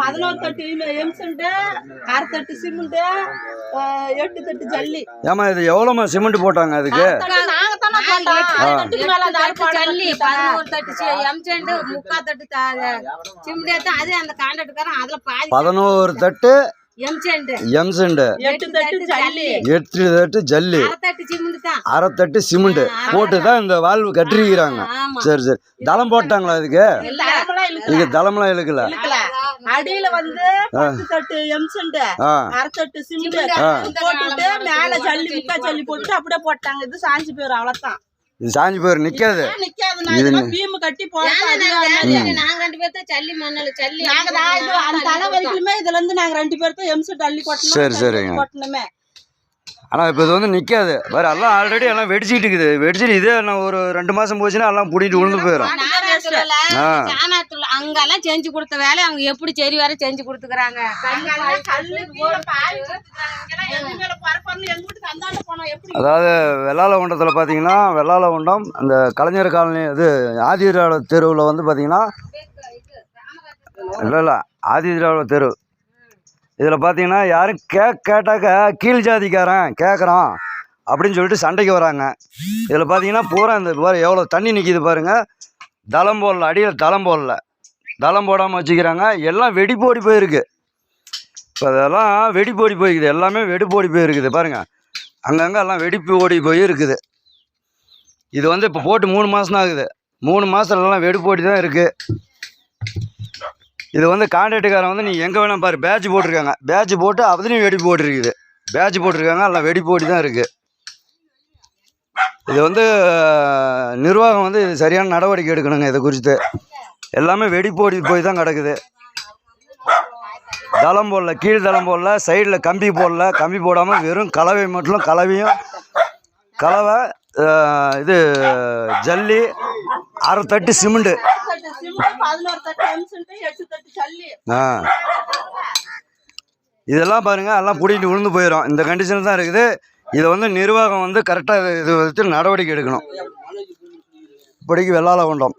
11 தட்டு எம்சண்ட், 6 தட்டு சிமெண்ட், 8 தட்டு ஜல்லி. ஏமா இது எவ்வளோமா சிமெண்ட் போட்டாங்க அதுக்கு? ஜல்லி 11 தட்டு எம்சண்ட், 3/4 தட்டு சிமெண்ட். அது அந்த கான்ட்ராக்டர்காரன் அதுல பாதி 11 தட்டு எம்சண்ட், 8 தட்டு ஜல்லி, 1/2 தட்டு சிமெண்ட் போட்டு தான் இந்த வால்வு கட்டிருக்கிறாங்க. சரி சரி. தளம் போட்டாங்களா இதுக்கு? இதுக்கு தளம்லாம் இழுக்கல. அடியில வந்து 10 தட்டு எம்சண்ட், 1/2 தட்டு சிமெண்ட் போட்டுட்டு மேல ஜல்லி முக்கா ஜல்லி போட்டு அப்படியே போட்டாங்க. இது சாஞ்சி போயிடும், அவ்வளவுதான். இது சாஞ்சி போயிரு, நிக்காது. பீம் கட்டி போட்டோம். நாங்க 2 பேர்த்த ஜல்லி மண்ணல ஜல்லி அந்த தலை வரைக்குமே இதுல இருந்து நாங்க 2 பேர்த்த எம்சண்ட் அள்ளி கொட்டணும். சரி சரிங்க. கொட்டணுமே. ஆனால் இப்போ இது வந்து நிற்காது. வேறு எல்லாம் ஆல்ரெடி எல்லாம் வெடிச்சிட்டு இருக்குது. வெடிச்சிட்டு இதே நான் ஒரு 2 மாதம் போச்சுன்னா எல்லாம் பிடிட்டு விழுந்து போயிடும். அங்கெல்லாம் செஞ்சு கொடுத்த வேலை அவங்க எப்படி சரி வர செஞ்சு கொடுத்துக்கிறாங்க. அதாவது வெள்ளாளகுண்டத்தில் பார்த்தீங்கன்னா, வெள்ளாளகுண்டம் அந்த கலைஞர் காலனி இது ஆதிதிராவிட தெருவில் வந்து பார்த்தீங்கன்னா, இல்லை ஆதிதிராவிட தெரு இதில் பார்த்தீங்கன்னா யாரும் கேட்டாக்க கீழ் ஜாதிக்காரன் கேட்குறான் அப்படின்னு சொல்லிட்டு சண்டைக்கு வராங்க. இதில் பார்த்தீங்கன்னா பூரா இந்த எவ்வளோ தண்ணி நிற்கிது பாருங்கள். தளம் போடல, அடியில் தளம் போடல, தளம் போடாமல் வச்சுக்கிறாங்க. எல்லாம் வெடிப்போடி போயிருக்கு. இப்போ அதெல்லாம் வெடிப்போடி போயிருக்குது, எல்லாமே வெடிப்போடி போயிருக்குது பாருங்கள். அங்கங்கே எல்லாம் வெடிப்பு ஓடி போய் இருக்குது. இது வந்து இப்போ போட்டு 3 மாதம் தான் ஆகுது. 3 மாதத்துலலாம் வெடிப்போடி தான் இருக்குது. இது வந்து கான்ட்ராக்டுக்காரன் வந்து நீ எங்கே வேணால் பாரு, பேட்ச் போட்டிருக்காங்க. பேட்ச் போட்டு அதுலேயும் வெடி போட்டிருக்குது. பேட்ச் போட்டிருக்காங்க, எல்லாம் வெடி போட்டி தான் இருக்குது. இது வந்து நிர்வாகம் வந்து இது சரியான நடவடிக்கை எடுக்கணுங்க. இதை குறித்து எல்லாமே வெடி போடி போய் தான் கிடக்குது. தளம் போடல, கீழ் தளம் போடல, சைடில் கம்பி போடல. கம்பி போடாமல் வெறும் கலவை மட்டும், கலவை இது ஜல்லி, 1/2 தட்டு சிமெண்ட். இதெல்லாம் பாருங்க, எல்லாம் பிடிக்கிட்டு விழுந்து போயிடும். இந்த கண்டிஷன் தான் இருக்குது. இதை வந்து நிர்வாகம் வந்து கரெக்டாக இது வச்சு நடவடிக்கை எடுக்கணும். இப்படிக்கு வெள்ளாளகுண்டம்.